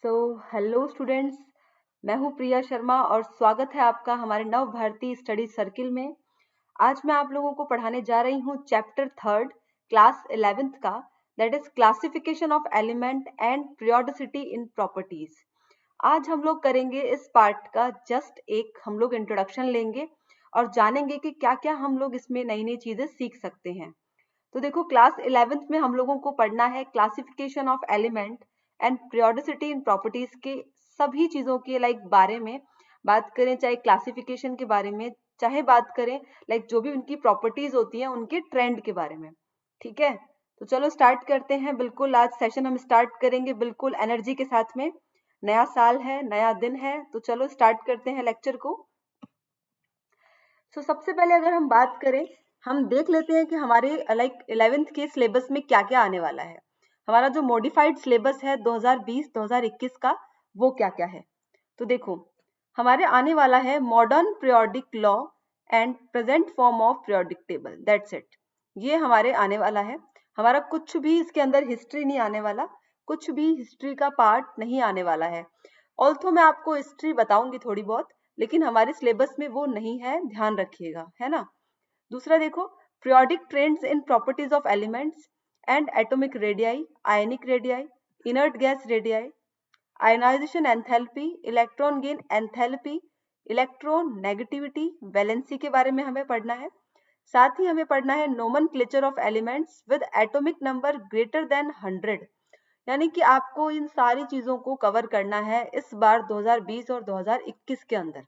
So hello students, मैं हूं प्रिया शर्मा और स्वागत है आपका हमारे नव भारती स्टडी सर्किल में। आज मैं आप लोगों को पढ़ाने जा रही हूं चैप्टर थर्ड क्लास 11th का, that is classification of element and periodicity in properties. आज हम लोग करेंगे इस पार्ट का जस्ट एक हम लोग इंट्रोडक्शन लेंगे और जानेंगे कि क्या क्या हम लोग इसमें नई नई चीजें सीख सकते हैं। तो देखो, क्लास 11th में हम लोगों को पढ़ना है classification of element and periodicity in properties के सभी चीजों के बारे में बात करें, चाहे क्लासिफिकेशन के बारे में, चाहे बात करें जो भी उनकी प्रॉपर्टीज होती हैं उनके ट्रेंड के बारे में। ठीक है, तो चलो स्टार्ट करते हैं। बिल्कुल आज सेशन हम स्टार्ट करेंगे बिल्कुल एनर्जी के साथ में। नया साल है, नया दिन है, तो चलो स्टार्ट करते हैं लेक्चर को। सबसे पहले अगर हम बात करें, हम देख लेते हैं कि हमारे 11th के सिलेबस में क्या क्या आने वाला है। हमारा जो मॉडिफाइड सिलेबस है 2020-2021 का, वो क्या क्या है। तो देखो, हमारे आने वाला है modern periodic law and present form of periodic table, that's it. ये हमारे आने वाला है। हमारा कुछ भी इसके अंदर हिस्ट्री नहीं आने वाला, कुछ भी हिस्ट्री का पार्ट नहीं आने वाला है। ऑल्थो मैं आपको हिस्ट्री बताऊंगी थोड़ी बहुत, लेकिन हमारे सिलेबस में वो नहीं है, ध्यान रखिएगा, है ना। दूसरा देखो, periodic trends in properties of elements and atomic radii, ionic radii, inert gas radii, ionization enthalpy, electron gain enthalpy, electron negativity, valency के बारे में हमें पढ़ना है। साथ ही हमें पढ़ना है nomenclature of elements with atomic number greater than 100। यानी कि आपको इन सारी चीजों को कवर करना है इस बार 2020 और 2021 के अंदर।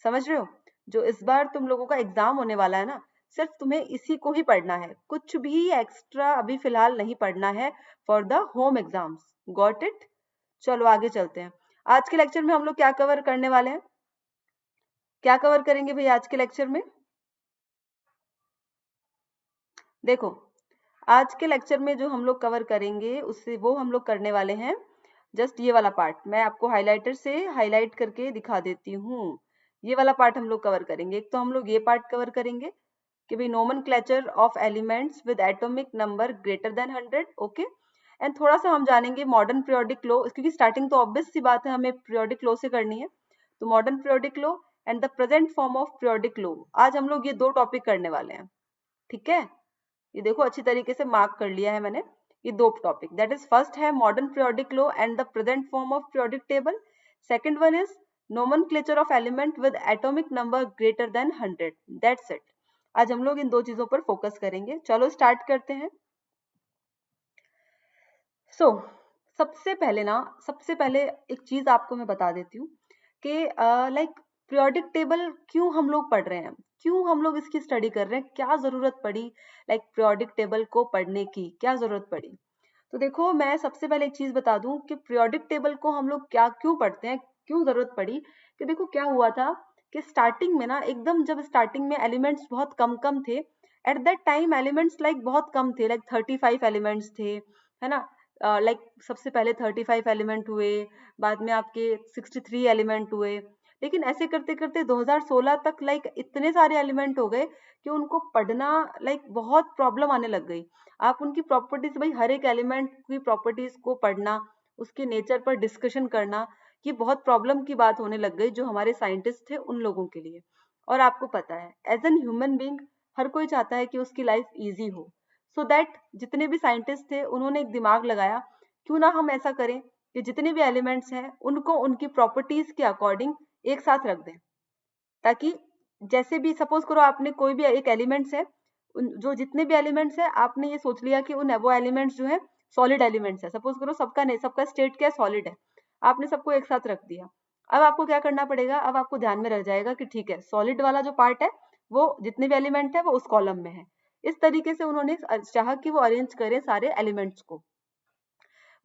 समझ रहे हो? जो इस बार तुम लोगों का एग्जाम होने वाला है ना, सिर्फ तुम्हें इसी को ही पढ़ना है, कुछ भी एक्स्ट्रा अभी फिलहाल नहीं पढ़ना है for the home exams. Got it? चलो आगे चलते हैं। आज के लेक्चर में हम लोग क्या कवर करने वाले हैं, क्या कवर करेंगे भाई आज के लेक्चर में? देखो, आज के लेक्चर में जो हम लोग कवर करेंगे उससे वो हम लोग करने वाले हैं जस्ट ये वाला पार्ट। मैं आपको हाइलाइटर से हाईलाइट करके दिखा देती हूँ। ये वाला पार्ट हम लोग कवर करेंगे। एक तो हम लोग ये पार्ट कवर करेंगे कि भाई nomenclature of elements with atomic number greater than 100, okay. And थोड़ा सा हम जानेंगे मॉडर्न पीरियोडिक लॉ, क्योंकि स्टार्टिंग तो ऑब्वियस सी बात है हमें पीरियोडिक लॉ से करनी है। तो modern periodic law and the present form of periodic law, आज हम लोग ये दो टॉपिक करने वाले हैं। ठीक है, ये देखो अच्छी तरीके से मार्क कर लिया है मैंने। ये दो टॉपिक, दैट इज फर्स्ट है modern periodic law and the present form of periodic table. Second one is nomenclature of element with atomic number greater than 100, that's it. आज हम लोग इन दो चीजों पर फोकस करेंगे। चलो स्टार्ट करते हैं। सबसे पहले एक चीज आपको मैं बता देती हूँ कि पीरियोडिक टेबल क्यों हम लोग पढ़ रहे हैं, क्यों हम लोग इसकी स्टडी कर रहे हैं, क्या जरूरत पड़ी पीरियोडिक टेबल को पढ़ने की, क्या जरूरत पड़ी। तो देखो, मैं सबसे पहले एक चीज बता दूं कि पीरियोडिक टेबल को हम लोग क्या क्यों पढ़ते हैं, क्यों जरूरत पड़ी। कि देखो क्या हुआ था कि स्टार्टिंग में ना, एकदम जब स्टार्टिंग में एलिमेंट्स बहुत कम कम थे, एट दैट टाइम एलिमेंट्स बहुत कम थे, 35 एलिमेंट्स थे, है ना। सबसे पहले 35 एलिमेंट हुए, बाद में आपके 63 एलिमेंट हुए। लेकिन ऐसे करते करते 2016 तक इतने सारे एलिमेंट हो गए कि उनको पढ़ना बहुत प्रॉब्लम आने लग गई। आप उनकी प्रॉपर्टीज, भाई हर एक एलिमेंट की प्रॉपर्टीज को पढ़ना, उसके नेचर पर डिस्कशन करना, ये बहुत प्रॉब्लम की बात होने लग गई जो हमारे साइंटिस्ट थे उन लोगों के लिए। और आपको पता है, एज एन ह्यूमन बींग हर कोई चाहता है कि उसकी लाइफ ईजी हो। सो दैट जितने भी साइंटिस्ट थे उन्होंने एक दिमाग लगाया, क्यों ना हम ऐसा करें कि जितने भी एलिमेंट्स हैं उनको उनकी प्रॉपर्टीज के अकॉर्डिंग एक साथ रख दें, ताकि जैसे भी सपोज करो आपने कोई भी एक एलिमेंट्स है, जो जितने भी एलिमेंट्स है आपने ये सोच लिया कि वो एलिमेंट्स जो है सॉलिड एलिमेंट्स है। सपोज करो सबका नहीं, सबका स्टेट क्या है, सॉलिड है। आपने सबको एक साथ रख दिया। अब आपको क्या करना पड़ेगा, अब आपको ध्यान में रह जाएगा कि ठीक है, सॉलिड वाला जो पार्ट है वो जितने भी एलिमेंट है वो उस कॉलम में है। इस तरीके से उन्होंने चाहा कि वो अरेंज करें सारे एलिमेंट्स को।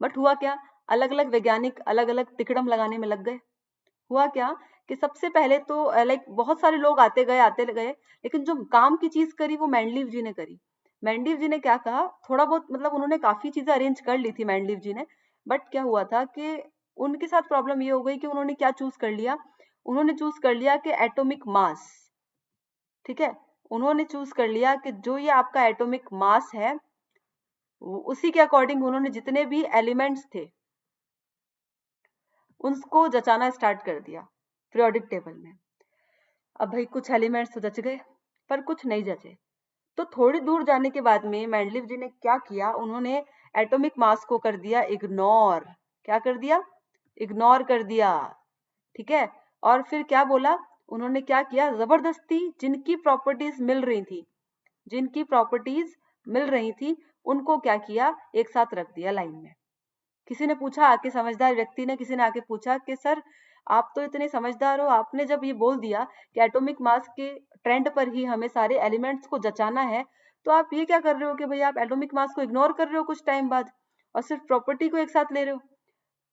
बट हुआ क्या, अलग अलग वैज्ञानिक अलग अलग तिकड़म लगाने में लग गए। हुआ क्या कि सबसे पहले तो बहुत सारे लोग आते गए, लेकिन जो काम की चीज करी वो मेंडलीव जी ने करी। मेंडलीव जी ने क्या कहा, थोड़ा बहुत उन्होंने काफी चीजें अरेंज कर ली थी मेंडलीव जी ने। बट क्या हुआ था कि उनके साथ प्रॉब्लम ये हो गई कि उन्होंने क्या चूज कर लिया, उन्होंने चूज कर लिया कि एटॉमिक मास। ठीक है, उन्होंने चूज कर लिया कि जो ये आपका एटॉमिक मास है, उसी के अकॉर्डिंग उन्होंने जितने भी एलिमेंट्स थे उसको जचाना स्टार्ट कर दिया पीरियोडिक टेबल में। अब भाई कुछ एलिमेंट्स तो जच गए पर कुछ नहीं जचे। तो थोड़ी दूर जाने के बाद में मेंडलीव जी ने क्या किया, उन्होंने एटॉमिक मास को कर दिया इग्नोर। क्या कर दिया? इग्नोर कर दिया। ठीक है। और फिर क्या बोला उन्होंने, क्या किया, जबरदस्ती जिनकी प्रॉपर्टीज मिल रही थी, जिनकी प्रॉपर्टीज मिल रही थी उनको क्या किया, एक साथ रख दिया लाइन में। किसी ने पूछा आके, समझदार व्यक्ति ने, किसी ने आके पूछा कि सर आप तो इतने समझदार हो, आपने जब ये बोल दिया कि एटॉमिक मास के ट्रेंड पर ही हमें सारे एलिमेंट्स को जचाना है, तो आप ये क्या कर रहे हो कि भाई आप एटॉमिक मास को इग्नोर कर रहे हो कुछ टाइम बाद और सिर्फ प्रॉपर्टी को एक साथ ले रहे हो।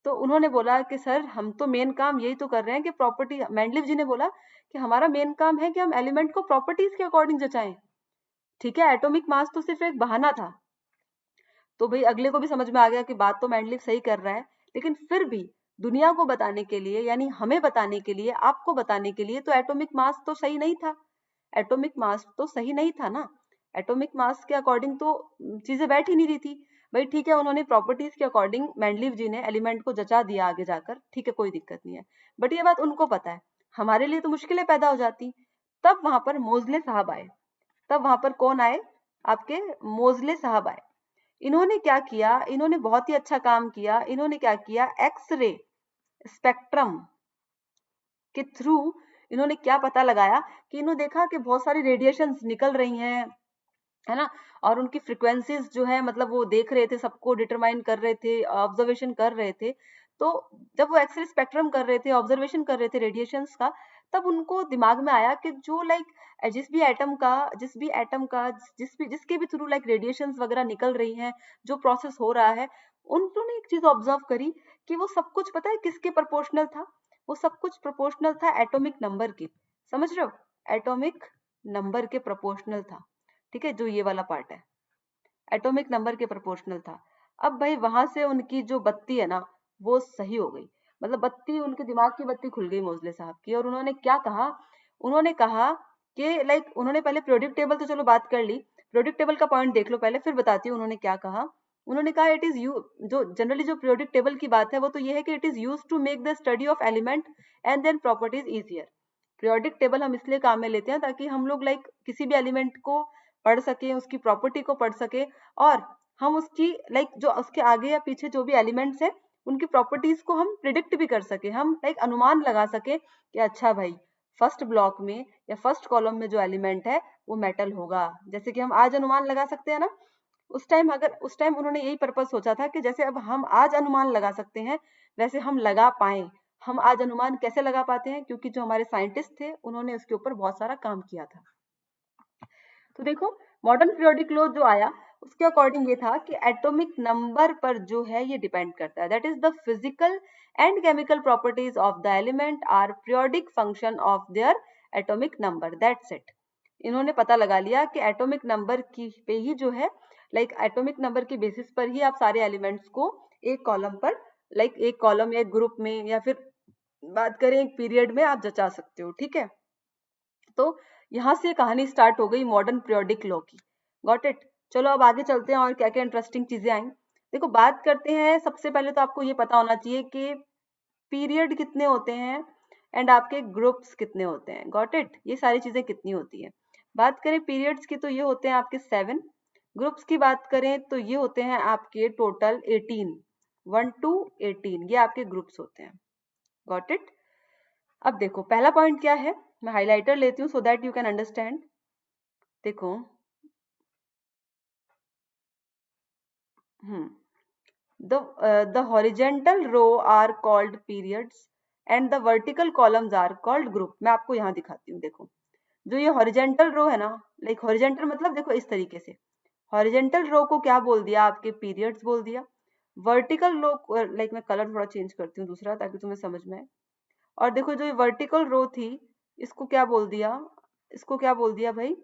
तो उन्होंने बोला कि सर हम तो मेन काम यही तो कर रहे हैं कि प्रॉपर्टी, मेंडलीव जी ने बोला कि हमारा मेन काम है कि हम एलिमेंट को प्रॉपर्टीज के अकॉर्डिंग जचाएं। ठीक है, एटॉमिक मास तो सिर्फ एक बहाना था। तो भाई अगले को भी समझ में आ गया कि बात तो मेंडलीव सही कर रहा है, लेकिन फिर भी दुनिया को बताने के लिए, यानी हमें बताने के लिए, आपको बताने के लिए, तो एटॉमिक मास तो सही नहीं था। एटॉमिक मास तो सही नहीं था ना। एटॉमिक मास के अकॉर्डिंग तो चीजें बैठ ही नहीं रही थी। भाई ठीक है, उन्होंने प्रॉपर्टीज के अकॉर्डिंग मेंडलीव जी ने एलिमेंट को जचा दिया आगे जाकर, ठीक है कोई दिक्कत नहीं है, बट ये बात उनको पता है, हमारे लिए तो मुश्किलें पैदा हो जाती। तब वहां पर मोजले साहब आए। तब वहां पर कौन आए? आपके मोजले साहब आए। इन्होंने क्या किया, इन्होंने बहुत ही अच्छा काम किया। इन्होंने क्या किया, एक्सरे स्पेक्ट्रम के थ्रू इन्होंने क्या पता लगाया कि इन्होंने देखा कि बहुत सारी रेडिएशंस निकल रही हैं, है ना, और उनकी फ्रिक्वेंसीज जो है, मतलब वो देख रहे थे, सबको डिटरमाइन कर रहे थे, ऑब्जर्वेशन कर रहे थे। तो जब वो एक्सरे स्पेक्ट्रम कर रहे थे, ऑब्जर्वेशन कर रहे थे रेडिएशंस का, तब उनको दिमाग में आया कि जो लाइक जिसके भी थ्रू लाइक रेडिएशंस वगैरह निकल रही हैं, जो प्रोसेस हो रहा है, उन्होंने एक चीज ऑब्जर्व करी कि वो सब कुछ पता है किसके प्रोपोर्शनल था? वो सब कुछ प्रोपोर्शनल था एटॉमिक नंबर के। समझ रहे हो? एटॉमिक नंबर के प्रोपोर्शनल था। ठीक है, जो ये वाला पार्ट है एटॉमिक नंबर के प्रोपोर्शनल था। अब भाई वहां से उनकी जो बत्ती है ना, वो सही हो गई। मतलब बत्ती, उनके दिमाग की बत्ती खुल गई मोजले साहब की। और उन्होंने क्या कहा, उन्होंने कहा कि लाइक उन्होंने पहले पीरियोडिक टेबल तो चलो बात कर ली, पीरियोडिक टेबल का पॉइंट देख लो पहले, फिर बताती हूँ उन्होंने क्या कहा। उन्होंने कहा इट इज यू, जो जनरली जो पीरियोडिक टेबल की बात है वो तो ये है कि it is use to make the study of element and then properties easier. Periodic table हम इसलिए काम में लेते हैं ताकि हम लोग लाइक किसी भी एलिमेंट को पढ़ सके, उसकी प्रॉपर्टी को पढ़ सके, और हम उसकी लाइक जो उसके आगे या पीछे जो भी एलिमेंट्स है उनकी प्रॉपर्टीज को हम प्रिडिक्ट भी कर सके, हम लाइक अनुमान लगा सके कि अच्छा भाई फर्स्ट ब्लॉक में या फर्स्ट कॉलम में जो एलिमेंट है वो मेटल होगा। जैसे कि हम आज अनुमान लगा सकते हैं ना, उस टाइम उन्होंने यही पर्पज सोचा था कि जैसे अब हम आज अनुमान लगा सकते हैं वैसे हम लगा पाए। हम आज अनुमान कैसे लगा पाते हैं? क्योंकि जो हमारे साइंटिस्ट थे उन्होंने उसके ऊपर बहुत सारा काम किया था। तो देखो मॉडर्न पीरियोडिक लॉ जो आया उसके अकॉर्डिंग ये था कि एटॉमिक नंबर पर जो है ये डिपेंड करता है, that is the physical and chemical properties of the element are periodic function of their atomic number, that's it. इन्होंने पता लगा लिया कि एटॉमिक नंबर की पे ही जो है लाइक एटॉमिक नंबर की बेसिस पर ही आप सारे एलिमेंट्स को एक कॉलम पर, लाइक एक कॉलम या एक ग्रुप में, या फिर बात करें एक पीरियड में आप जचा सकते हो। ठीक है, तो यहाँ से कहानी स्टार्ट हो गई मॉडर्न पीरियोडिक लॉ की। Got it? चलो अब आगे चलते हैं और क्या क्या इंटरेस्टिंग चीजें आई। देखो बात करते हैं, सबसे पहले तो आपको ये पता होना चाहिए कि पीरियड कितने होते हैं एंड आपके ग्रुप्स कितने होते हैं। Got it? ये सारी चीजें कितनी होती है। बात करें पीरियड्स की तो ये होते हैं आपके 7। ग्रुप्स की बात करें तो ये होते हैं आपके टोटल 18, 1 to 18 ये आपके ग्रुप्स होते हैं। Got it? अब देखो पहला पॉइंट क्या है, मैं हाइलाइटर लेती हूँ सो दैट यू कैन अंडरस्टैंड। देखो the horizontal row are called periods and the vertical columns are called group। मैं आपको यहाँ दिखाती हूँ। देखो जो ये हॉरिजेंटल रो है ना, लाइक हॉरिजेंटल मतलब देखो इस तरीके से, हॉरिजेंटल रो को क्या बोल दिया, आपके पीरियड्स बोल दिया। वर्टिकल रो, लाइक मैं कलर थोड़ा चेंज करती हूँ दूसरा ताकि तुम्हें समझ में आए। और देखो जो ये वर्टिकल रो थी इसको क्या बोल दिया, इसको क्या बोल दिया भाई,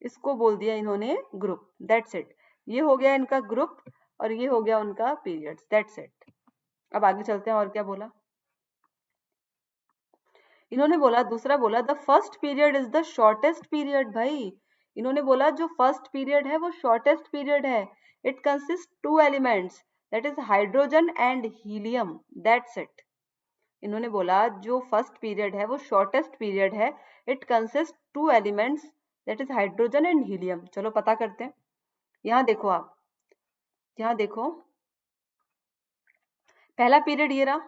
इसको बोल दिया इन्होंने ग्रुप। दैट्स इट, ये हो गया इनका ग्रुप और ये हो गया उनका पीरियड्स। That's it. अब आगे चलते हैं और क्या बोला इन्होंने। बोला दूसरा, बोला the first period is the shortest period. भाई इन्होंने बोला जो फर्स्ट पीरियड है वो शॉर्टेस्ट पीरियड है। It consist two elements, that is hydrogen and helium. That's it. इन्होंने बोला जो फर्स्ट पीरियड है वो शॉर्टेस्ट पीरियड है, it consist two elements that is hydrogen and helium. चलो पता करते हैं। यहाँ देखो आप, यहाँ देखो पहला पीरियड ये रहा,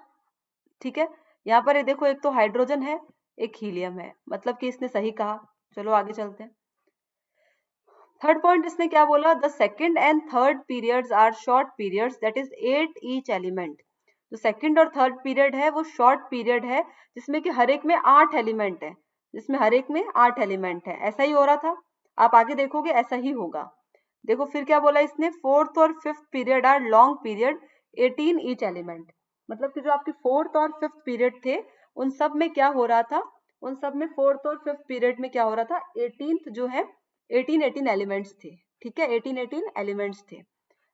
ठीक है। यहाँ पर ये देखो एक तो हाइड्रोजन है, एक हीलियम है, मतलब कि इसने सही कहा। चलो आगे चलते हैं। थर्ड पॉइंट इसने क्या बोला, the second and third periods are short periods that is 8 each element. जो सेकंड और थर्ड पीरियड है वो शॉर्ट पीरियड है जिसमें कि हर एक में 8 एलिमेंट है, जिसमें हर एक में 8 एलिमेंट है। ऐसा ही हो रहा था, आप आगे देखोगे ऐसा ही होगा। देखो फिर क्या बोला इसने, फोर्थ और fifth period are long period 18 each element. मतलब कि जो आपके फोर्थ और फिफ्थ पीरियड थे उन सब में क्या हो रहा था, उन सब में फोर्थ और फिफ्थ पीरियड में क्या हो रहा था, 18th जो है 18 एलिमेंट्स थे, ठीक है, 18 एलिमेंट्स थे।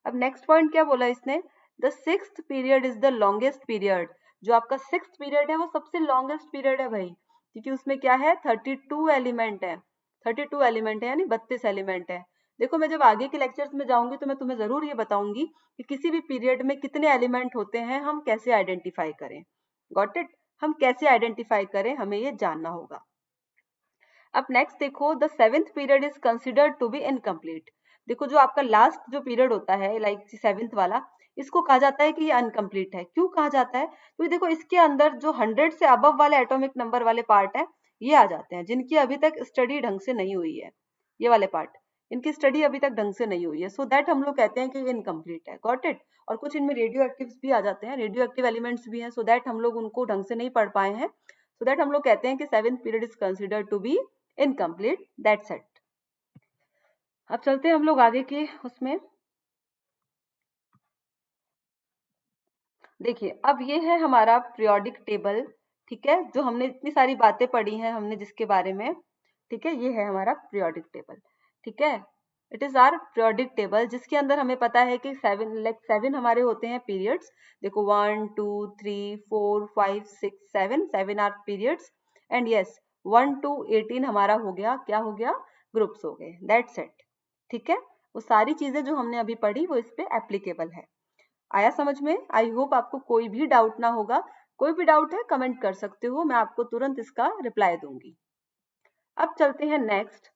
अब नेक्स्ट पॉइंट क्या बोला इसने, the sixth period is the longest period. जो आपका सिक्स्थ पीरियड है वो सबसे लॉन्गेस्ट पीरियड है भाई, क्योंकि उसमें क्या है 32 एलिमेंट है, 32 एलिमेंट है यानी 32 एलिमेंट है। देखो मैं जब आगे के लेक्चर्स में जाऊंगी तो मैं तुम्हें जरूर ये बताऊंगी कि किसी भी पीरियड में कितने एलिमेंट होते हैं, हम कैसे आइडेंटिफाई करें। गॉट इट, हम कैसे आइडेंटिफाई करें हमें ये जानना होगा। अब नेक्स्ट देखो, the seventh period is considered to be incomplete. देखो जो आपका लास्ट जो पीरियड होता है लाइक सेवेंथ वाला, इसको कहा जाता है कि ये अनकम्प्लीट है। क्यों कहा जाता है, क्योंकि देखो इसके अंदर जो 100 से अबव वाले एटॉमिक नंबर वाले पार्ट है ये आ जाते हैं, जिनकी अभी तक स्टडी ढंग से नहीं हुई है। ये वाले पार्ट, इनकी स्टडी अभी तक ढंग से नहीं हुई है, सो दैट हम लोग कहते हैं कि ये इनकम्प्लीट है। Got it. और कुछ इनमें रेडियो एक्टिव्स भी आ जाते हैं, रेडियो एक्टिव एलिमेंट्स भी हैं, सो दैट हम लोग उनको ढंग से नहीं पढ़ पाए हैं, सो दैट हम लोग कहते हैं कि seventh period is considered to be incomplete. That's it. अब चलते हैं हम लोग आगे के उसमें। देखिए अब ये है हमारा पीरियोडिक टेबल, ठीक है, जो हमने इतनी सारी बातें पढ़ी हैं हमने जिसके बारे में, ठीक है, ये है हमारा पीरियोडिक टेबल, ठीक है। It is our periodic table जिसके अंदर हमें पता है कि 7 हमारे होते हैं पीरियड्स। देखो 1 2 3 4 5 6 7 are periods. And yes 1 to 18 हमारा हो गया, क्या हो गया, ग्रुप्स हो गए। दैट्स इट, ठीक है। वो सारी चीजें जो हमने अभी पढ़ी वो इस पे एप्लीकेबल है। आया समझ में? आई होप आपको कोई भी डाउट ना होगा। कोई भी डाउट है कमेंट कर सकते हो, मैं आपको तुरंत इसका रिप्लाई दूंगी। अब चलते हैं नेक्स्ट।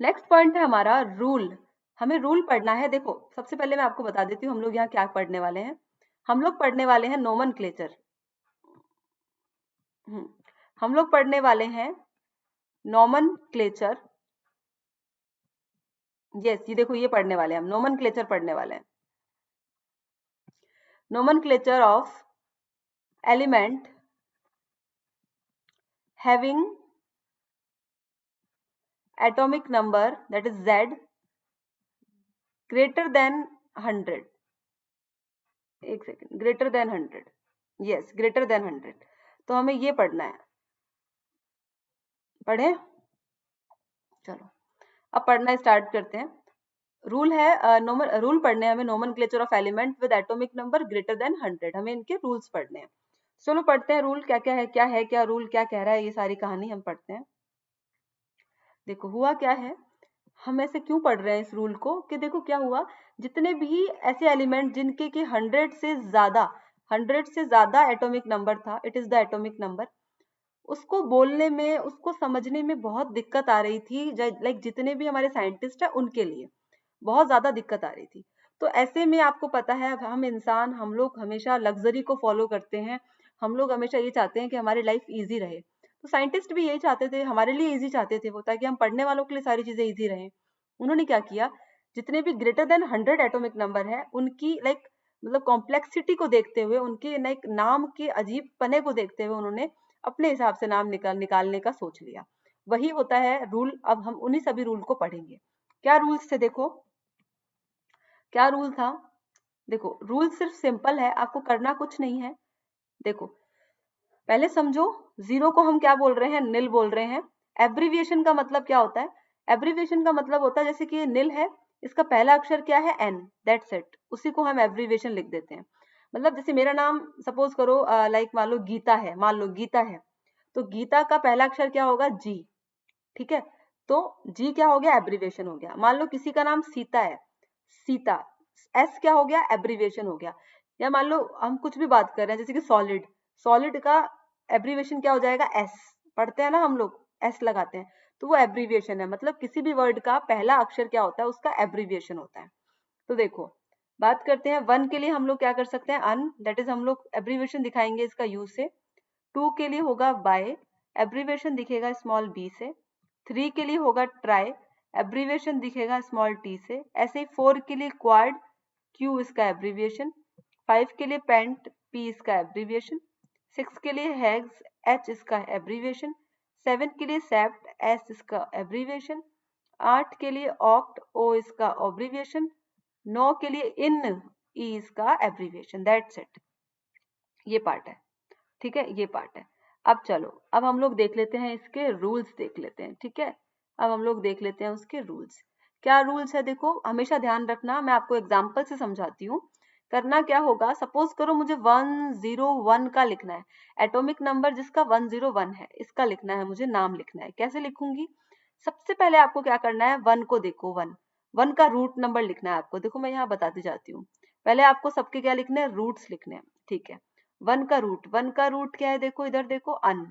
नेक्स्ट पॉइंट है हमारा रूल। हमें रूल पढ़ना है। देखो सबसे पहले मैं आपको बता देती हूँ हम लोग यहाँ क्या पढ़ने वाले हैं। हम लोग पढ़ने वाले हैं नोमेनक्लेचर। हम लोग पढ़ने वाले हैं नोमेनक्लेचर। यस ये देखो ये पढ़ने वाले हैं हम, नोमेनक्लेचर पढ़ने वाले हैं। Nomenclature of element having atomic number that is Z greater than 100। एक second, greater than 100, yes greater than 100। तो हमें ये पढ़ना है, पढ़े? चलो अब पढ़ना स्टार्ट करते हैं। रूल है रूल पढ़ने हैं हमें, nomenclature of element with atomic number greater than 100। हमें इनके रूल्स पढ़ने हैं। चलो पढ़ते हैं रूल क्या क्या है, क्या रूल क्या कह रहा है, ये सारी कहानी हम पढ़ते हैं। देखो हुआ क्या है, हम ऐसे क्यों पढ़ रहे हैं इस रूल को, कि देखो क्या हुआ, जितने भी ऐसे एलिमेंट जिनके कि 100 से ज्यादा एटॉमिक नंबर था, it is the atomic number, उसको बोलने में उसको समझने में बहुत दिक्कत आ रही थी। लाइक जितने भी हमारे साइंटिस्ट है उनके लिए बहुत ज्यादा दिक्कत आ रही थी। तो ऐसे में आपको पता है हम इंसान, हम लोग हमेशा लग्जरी को फॉलो करते हैं। हम लोग हमेशा ये चाहते हैं कि हमारी लाइफ इजी रहे। तो साइंटिस्ट भी यही चाहते थे, हमारे लिए इजी चाहते थे वो, ताकि हम पढ़ने वालों के लिए सारी चीजें इजी रहें। उन्होंने क्या किया, जितने भी ग्रेटर देन 100 एटॉमिक नंबर है उनकी लाइक मतलब कॉम्प्लेक्सिटी को देखते हुए, उनके लाइक नाम के अजीब पने को देखते हुए उन्होंने अपने हिसाब से नाम निकालने का सोच लिया। वही होता है रूल। अब हम उन्हीं सभी रूल को पढ़ेंगे। क्या रूल्स थे देखो, क्या रूल था। देखो रूल सिर्फ सिंपल है, आपको करना कुछ नहीं है। देखो पहले समझो, जीरो को हम क्या बोल रहे हैं, निल बोल रहे हैं। एब्रीविएशन का मतलब क्या होता है, एब्रीविएशन का मतलब होता है जैसे कि ये निल है, इसका पहला अक्षर क्या है, एन, दैट्स इट, उसी को हम एब्रीविएशन लिख देते हैं। मतलब जैसे मेरा नाम सपोज करो लाइक मान लो गीता है, मान लो गीता है, तो गीता का पहला अक्षर क्या होगा, जी, ठीक है। तो जी क्या हो गया, एब्रीविएशन हो गया। मान लो किसी का नाम सीता है, सीता, एस क्या हो गया, एब्रीविएशन हो गया। या मान लो हम कुछ भी बात कर रहे हैं, जैसे कि सॉलिड, सॉलिड का एब्रीविएशन क्या हो जाएगा, एस। पढ़ते हैं ना हम लोग, एस लगाते हैं, तो वो एब्रीविएशन है, मतलब किसी भी वर्ड का पहला अक्षर क्या होता है, उसका एब्रीविएशन होता है। तो देखो बात करते हैं वन के लिए, हम लोग क्या कर सकते हैं, अन, दैट इज हम लोग एब्रीविएशन दिखाएंगे इसका यू से। टू के लिए होगा बाय, एब्रीविएशन दिखेगा स्मॉल बी से। थ्री के लिए होगा ट्राई, एब्रीविएशन दिखेगा स्मॉल टी से। ऐसे ही फोर के लिए क्वाड, क्यू इसका एब्रीविएशन। फाइव के लिए पेंट, पी इसका एब्रीविएशन। सिक्स के लिए हैग्स, एच इसका एब्रीविएशन। सेवन के लिए सेप्ट, एस इसका एब्रीविएशन। आठ के लिए ऑक्ट, ओ इसका एब्रीविएशन। 9 के लिए इन, ई इसका एब्रीविएशन। दैट्स इट, ये पार्ट है, ठीक है, ये पार्ट है। अब चलो, अब हम लोग देख लेते हैं इसके रूल्स, देख लेते हैं, ठीक है। अब हम लोग देख लेते हैं उसके रूल्स। क्या रूल्स है, देखो हमेशा ध्यान रखना, मैं आपको एग्जांपल से समझाती हूँ। करना क्या होगा, सपोज करो मुझे 101 का लिखना है, एटॉमिक नंबर जिसका 101 है, इसका लिखना है मुझे, नाम लिखना है। कैसे लिखूंगी, सबसे पहले आपको क्या करना है, वन को देखो, वन, वन का रूट नंबर लिखना है आपको। देखो मैं यहाँ बताती जाती हूँ, पहले आपको सबके क्या लिखने हैं, रूट्स लिखने हैं, ठीक है। वन का रूट, वन का रूट क्या है, देखो इधर देखो, अन,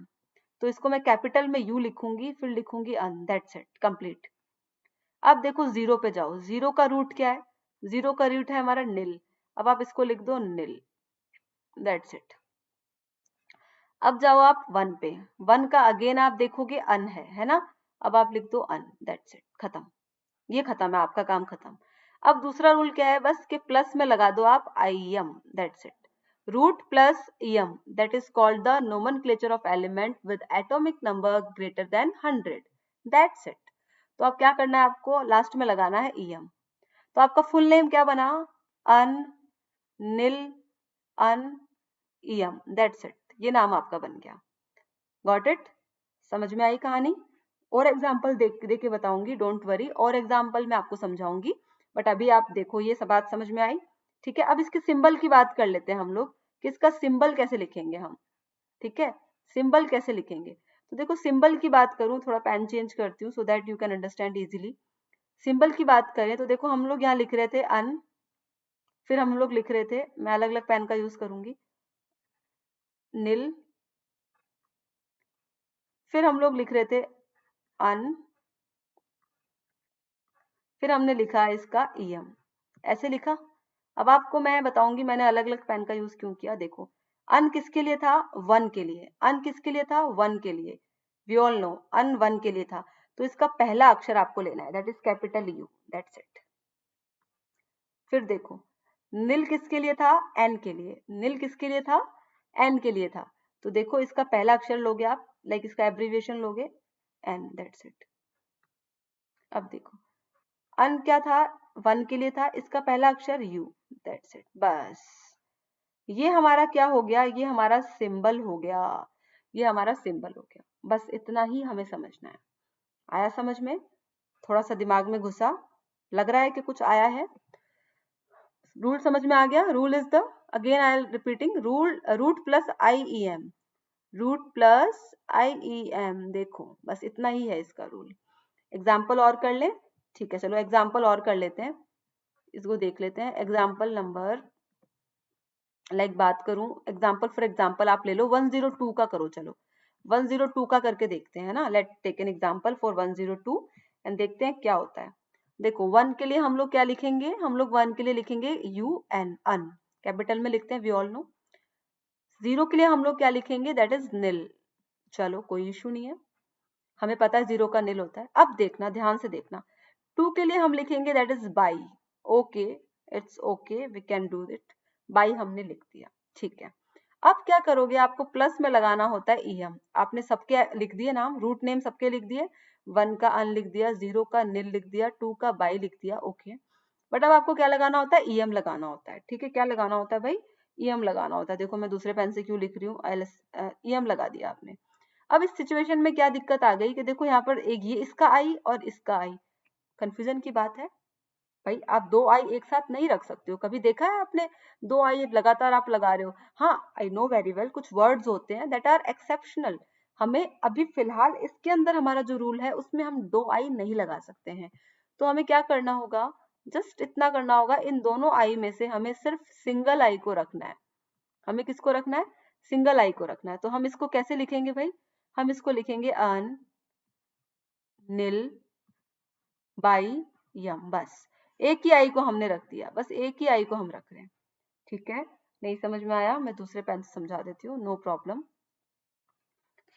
तो इसको मैं कैपिटल में यू लिखूंगी, फिर लिखूंगी अन, दैट्स इट, कंप्लीट। अब देखो जीरो पे जाओ, जीरो का रूट क्या है, जीरो का रूट है हमारा निल, अब आप इसको लिख दो निल, दैट्स इट। अब जाओ आप वन पे, वन का अगेन आप देखोगे अन है ना, अब आप लिख दो अन, दैट्स इट, खत्म, ये खत्म है, आपका काम खत्म। अब दूसरा रूल क्या है, बस के प्लस में लगा दो आप I M, that's it. Root plus M, that is called the nomenclature of element with atomic number greater than 100, that's it. तो अब क्या करना है आपको, लास्ट में लगाना है एम। तो आपका फुल नेम क्या बना, अन, निल, अन, एम, दैट्स इट, ये नाम आपका बन गया। गॉट इट, समझ में आई कहानी। और एग्जाम्पल देख के बताऊंगी, डोंट वरी, और एग्जाम्पल मैं आपको समझाऊंगी, बट अभी आप देखो ये सब बात समझ में आई, ठीक है। अब इसके सिंबल की बात कर लेते हैं हम लोग, कि इसका सिंबल कैसे लिखेंगे हम, ठीक है, सिंबल कैसे लिखेंगे। तो देखो सिंबल की बात करूं, थोड़ा पेन चेंज करती हूँ सो that you can understand easily. Symbol की बात करें तो देखो हम लोग यहाँ लिख रहे थे अन, फिर हम लोग लिख रहे थे, मैं अलग अलग पेन का यूज करूंगी, निल, फिर हम लोग लिख रहे थे अन, फिर हमने लिखा इसका एम, ऐसे लिखा। अब आपको मैं बताऊंगी मैंने अलग अलग पेन का यूज क्यों किया। देखो अन किसके लिए था, वन के लिए, अन किसके लिए था, वन के लिए, we all know un one के लिए था, तो इसका पहला अक्षर आपको लेना है, that is capital you, that's it. फिर देखो नील किसके लिए था, एन के लिए, नील किसके लिए था, एन के लिए था, तो देखो इसका पहला अक्षर लोगे आप, लाइक इसका एब्रीविएशन लोगे, एन, दैट्स इट। अब देखो अन क्या था, वन के लिए था, इसका पहला अक्षर यू, दैट्स इट, बस ये हमारा क्या हो गया, ये हमारा सिंबल हो गया, ये हमारा सिंबल हो गया। बस इतना ही हमें समझना है। आया समझ में, थोड़ा सा दिमाग में घुसा, लग रहा है कि कुछ आया है, रूल समझ में आ गया। Rule is the, again I am repeating, rule root plus I E M, root plus I E M, देखो बस इतना ही है इसका रूल। एग्जाम्पल और कर ले, ठीक है, चलो एग्जाम्पल और कर लेते हैं, इसको देख लेते हैं। एग्जाम्पल नंबर, लाइक बात करूं, एग्जाम्पल फॉर एग्जाम्पल आप ले लो 102 का करो, चलो 102 का करके देखते हैं ना, let take an example for 102 and देखते हैं क्या होता है। देखो वन के लिए हम लोग क्या लिखेंगे, हम लोग वन के लिए लिखेंगे यू एन, अन, कैपिटल में लिखते हैं, वी ऑल नो। जीरो के लिए हम लोग क्या लिखेंगे, दैट इज निल, चलो कोई इशू नहीं है, हमें पता है जीरो का निल होता है। अब देखना, ध्यान से देखना, टू के लिए हम लिखेंगे that is by, okay, it's okay, we can do it, by हमने लिख दिया, ठीक है। अब क्या करोगे, आपको प्लस में लगाना होता है ईएम, आपने सबके लिख दिए नाम, रूट नेम सबके लिख दिए, वन का अन लिख दिया, जीरो का निल लिख दिया, टू का बाई लिख दिया, ओके। बट अब आपको क्या लगाना होता है, ईएम लगाना होता है, ठीक है, क्या लगाना होता है भाई, ईएम लगाना होता है। देखो मैं दूसरे पेन से क्यों लिख रही हूँ, ईएम लगा दिया आपने। अब इस सिचुएशन में क्या दिक्कत आ गई कि देखो यहाँ पर एक ये इसका आई और इसका आई, कंफ्यूजन की बात है भाई, आप दो आई एक साथ नहीं रख सकते हो, कभी देखा है आपने दो आई लगातार आप लगा रहे हो। हाँ आई नो वेरी वेल, कुछ वर्ड्स होते हैं दैट आर एक्सेप्शनल, हमें अभी फिलहाल इसके अंदर हमारा जो रूल है उसमें हम दो आई नहीं लगा सकते हैं, तो हमें क्या करना होगा, जस्ट इतना करना होगा, इन दोनों आई में से हमें सिर्फ सिंगल आई को रखना है। हमें किसको रखना है? सिंगल आई को रखना है। तो हम इसको कैसे लिखेंगे भाई? हम इसको लिखेंगे अन नील बाई यम। बस एक ही आई को हमने रख दिया, बस एक ही आई को हम रख रहे हैं। ठीक है, नहीं समझ में आया मैं दूसरे पेन से समझा देती हूँ, नो प्रॉब्लम।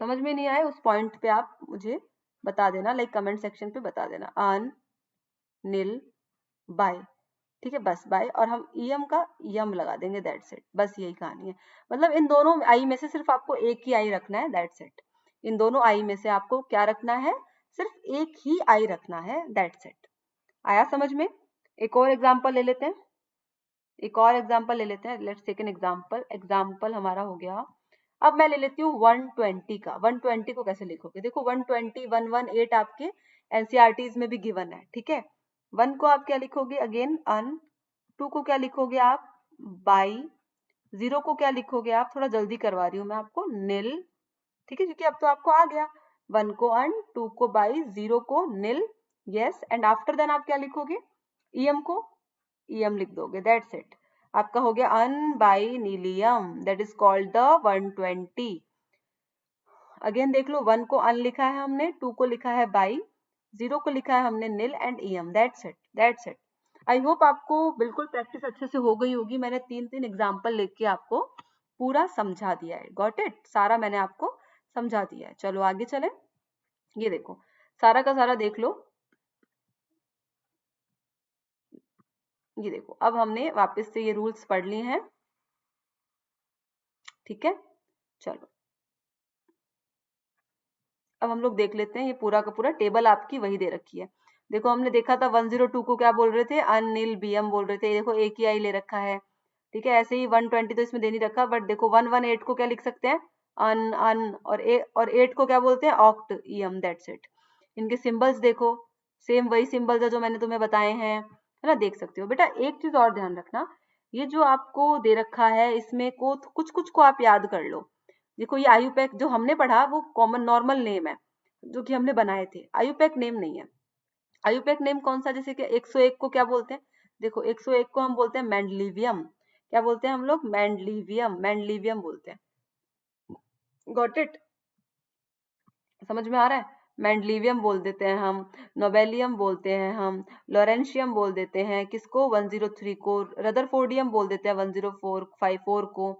समझ में नहीं आए उस पॉइंट पे आप मुझे बता देना, लाइक कमेंट सेक्शन पे बता देना। अन नील बाय, ठीक है, बस बाय, और हम ईएम का यम लगा देंगे, दैट्स इट। बस यही कहानी है। मतलब इन दोनों आई में से सिर्फ आपको एक ही आई रखना है, दैट्स इट। इन दोनों आई में से आपको क्या रखना है? सिर्फ एक ही आई रखना है, दैट्स इट। आया समझ में? एक और एग्जांपल ले लेते हैं, एक और एग्जांपल ले लेते हैं। Let's take an example. Example हमारा हो गया, अब मैं ले लेती हूँ 120 का। 120 को कैसे लिखोगे? देखो 120 118 आपके एनसीईआरटीज में भी गिवन है, ठीक है। 1 को आप क्या लिखोगे? अगेन अन। 2 को क्या लिखोगे आप? बाई। 0 को क्या लिखोगे आप? थोड़ा जल्दी करवा रही हूँ मैं आपको, नील, ठीक है, क्योंकि अब तो आपको आ गया। 1 को अन, 2 को बाई, 0 को नील, यस। एंड आफ्टर देन आप क्या लिखोगे? ईएम को ईएम लिख दोगे, दैट्स इट। आपका हो गया unbinilium, that is called the 120। Again देख लो, 1 को अन लिखा है हमने, 2 को लिखा है बाई, 0 को लिखा है हमने nil and ium, that's it, that's it. I hope आपको बिल्कुल प्रैक्टिस अच्छे से हो गई होगी। मैंने 3 एग्जाम्पल लेके आपको पूरा समझा दिया है, गॉट इट, सारा मैंने आपको समझा दिया है। चलो आगे चले। ये देखो सारा का सारा देख लो। ये देखो अब हमने वापस से ये रूल्स पढ़ लिए हैं, ठीक है। चलो अब हम लोग देख लेते हैं, ये पूरा का पूरा टेबल आपकी वही दे रखी है। देखो हमने देखा था 102 को क्या बोल रहे थे? अनिल बीएम बोल रहे थे। देखो एक ही आई ले रखा है, ठीक है। ऐसे ही 120 तो इसमें दे नहीं रखा, बट देखो 118 को क्या लिख सकते हैं? अन अन, और 8 को क्या बोलते हैं? Oct EM, that's it. इनके सिंबल्स देखो, सेम वही सिंबल्स है जो मैंने तुम्हें बताए हैं, है ना, देख सकते हो। बेटा एक चीज और ध्यान रखना, ये जो आपको दे रखा है इसमें को कुछ कुछ को आप याद कर लो। देखो ये आयुपैक जो हमने पढ़ा वो कॉमन नॉर्मल नेम है जो कि हमने बनाए थे, आयुपैक नेम नहीं है। आयुपैक नेम कौन सा? जैसे कि 101 को क्या बोलते हैं? देखो 101 को हम बोलते हैं मेंडलीवियम। क्या बोलते हैं हम लोग? मेंडलीवियम, मेंडलीवियम बोलते हैं, गॉट इट, समझ में आ रहा है? मेंडलीवियम बोल देते हैं हम, नोबेलियम बोलते हैं हम, लॉरेंशियम बोल देते हैं किसको? 103 को। रदरफोर्डियम बोल देते हैं 10454 को।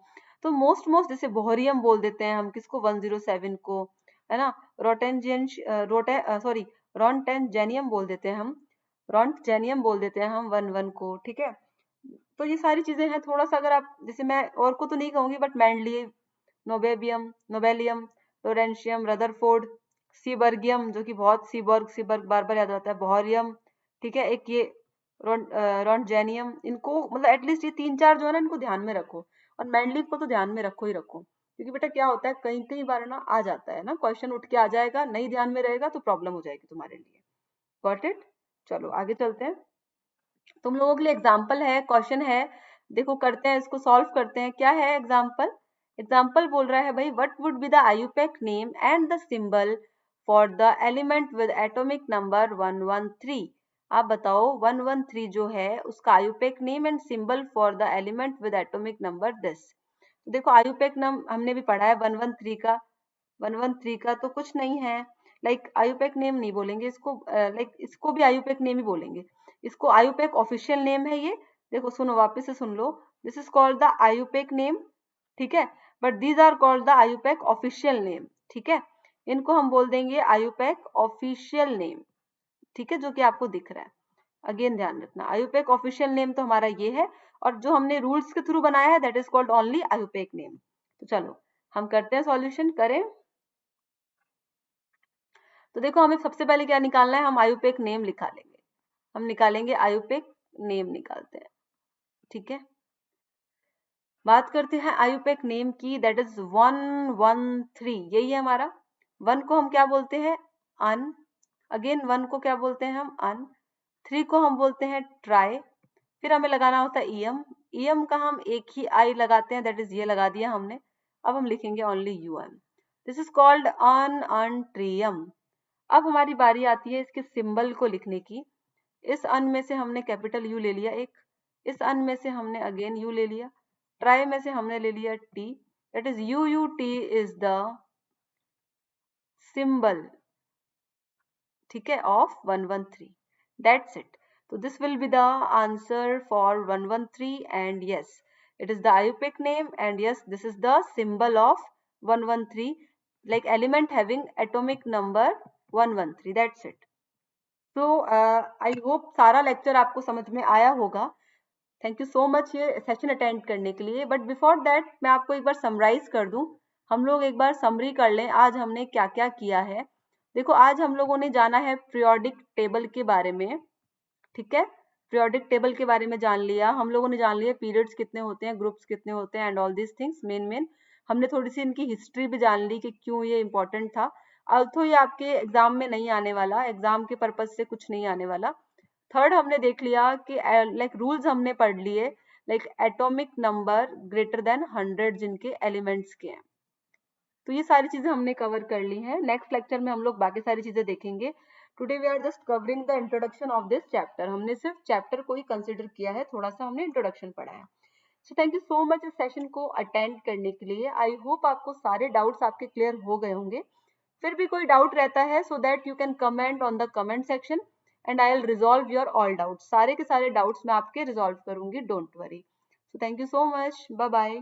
तो मोस्ट जैसे बोहरियम बोल देते हैं हम किसको? 107 को, है ना। रोटेंजेन रोटे सॉरी रॉन्टेंजेनियम बोल देते हैं हम, रॉन्टजेनियम बोल देते हैं हम 11 को, ठीक है। तो ये सारी चीजें हैं। थोड़ा सा अगर आप, जैसे मैं और को तो नहीं कहूंगी, बट मेंडली, नोबेबियम, नोबेलियम, लोरेंशियम, रदरफोर्ड, सीबर्गियम जो कि बहुत सीबर्ग सीबर्ग बार बार याद आता है, बोहरियम, ठीक है। एक ये रॉन्टजेनियम, इनको मतलब एटलीस्ट ये 3 4 जो है ना इनको ध्यान में रखो। और मैंडलीव को तो ध्यान में रखो ही रखो, क्योंकि बेटा क्या होता है कई कई बार ना आ जाता है ना, क्वेश्चन उठ के आ जाएगा, नहीं ध्यान में रहेगा तो प्रॉब्लम हो जाएगी तुम्हारे लिए, गॉट इट। चलो आगे चलते हैं। तुम लोगों के लिए एग्जाम्पल है, क्वेश्चन है, देखो करते हैं इसको, सॉल्व करते हैं। क्या है एग्जाम्पल? एग्जाम्पल बोल रहा है भाई, what would be the IUPAC name and the symbol for the element with atomic number 113। आप बताओ 113 जो है उसका IUPAC name and symbol for the element with atomic number this. देखो आयुपैक नाम हमने भी पढ़ा है 113 का, 113 का तो कुछ नहीं है, लाइक आयुपैक नेम नहीं बोलेंगे इसको, लाइक इसको भी आयुपैक नेम ही बोलेंगे। इसको आयुपैक ऑफिशियल नेम है ये। देखो सुनो वापस से सुन लो, this is called the IUPAC name, ठीक है, but these are called the IUPAC official name, ठीक है। इनको हम बोल देंगे आयुपैक ऑफिशियल नेम, ठीक है, जो कि आपको दिख रहा है। अगेन ध्यान रखना, आयुपैक ऑफिशियल नेम तो हमारा ये है, और जो हमने रूल्स के थ्रू बनाया है that is called only IUPAC name. तो चलो हम करते हैं सॉल्यूशन, करें। तो देखो हमें सबसे पहले क्या निकालना है? हम आयुपैक नेम निकाल लेंगे, हम निकालेंगे आयुपैक नेम निकालते हैं, ठीक है। बात करते हैं आयुपैक नेम की, दैट इज 113, यही है हमारा। 1 को हम क्या बोलते हैं? अन। अगेन 1 को क्या बोलते हैं हम? अन। 3 को हम बोलते हैं ट्राई। फिर हमें लगाना होता है ईएम। ईएम का हम एक ही आई लगाते हैं, दैट इज ये लगा दिया हमने। अब हम लिखेंगे only um, this is called un un trium. अब हमारी बारी आती है इसके सिंबल को लिखने की। इस अन में से हमने कैपिटल यू ले लिया एक, इस अन में से हमने अगेन यू ले लिया, ट्राई में से हमने ले लिया T, that is U U T is the symbol, ठीक है, ऑफ 113. That's it. तो this will be the answer for 113 and yes it is the IUPAC name and yes this is the symbol of 113, like element having atomic number 113. That's it. So I hope सारा lecture आपको समझ में आया होगा. Thank you so much ये session attend करने के लिए. बट बिफोर दैट मैं आपको एक बार समराइज कर दूं, हम लोग एक बार समरी कर लें आज हमने क्या क्या किया है. देखो आज हम लोगों ने जाना है पीरियोडिक टेबल के बारे में, ठीक है, पीरियोडिक टेबल के बारे में जान लिया हम लोगों ने, जान लिया पीरियड्स कितने होते हैं, ग्रुप्स कितने होते हैं and all these things. Main हमने थोड़ी सी इनकी हिस्ट्री भी जान ली कि क्यों ये इंपॉर्टेंट था. अल्थो ये आपके एग्जाम में नहीं आने वाला, एग्जाम के पर्पज से कुछ नहीं आने वाला. थर्ड हमने देख लिया कि लाइक रूल्स हमने पढ़ लिए, like atomic number greater than 100 जिनके एलिमेंट्स के हैं. तो ये सारी चीजें हमने कवर कर ली हैं. नेक्स्ट लेक्चर में हम लोग बाकी सारी चीजें देखेंगे. Today we are just covering the introduction of this chapter. हमने सिर्फ चैप्टर को ही कंसिडर किया है, थोड़ा सा हमने इंट्रोडक्शन पढ़ा है. सो थैंक यू सो मच इस सेशन को अटेंड करने के लिए. आई होप आपको सारे डाउट्स आपके क्लियर हो गए होंगे. फिर भी कोई डाउट रहता है so that you can comment on the comment section and I will resolve your all doubts. सारे के सारे डाउट्स मैं आपके रिजॉल्व करूंगी, don't worry. So thank you so much, bye bye.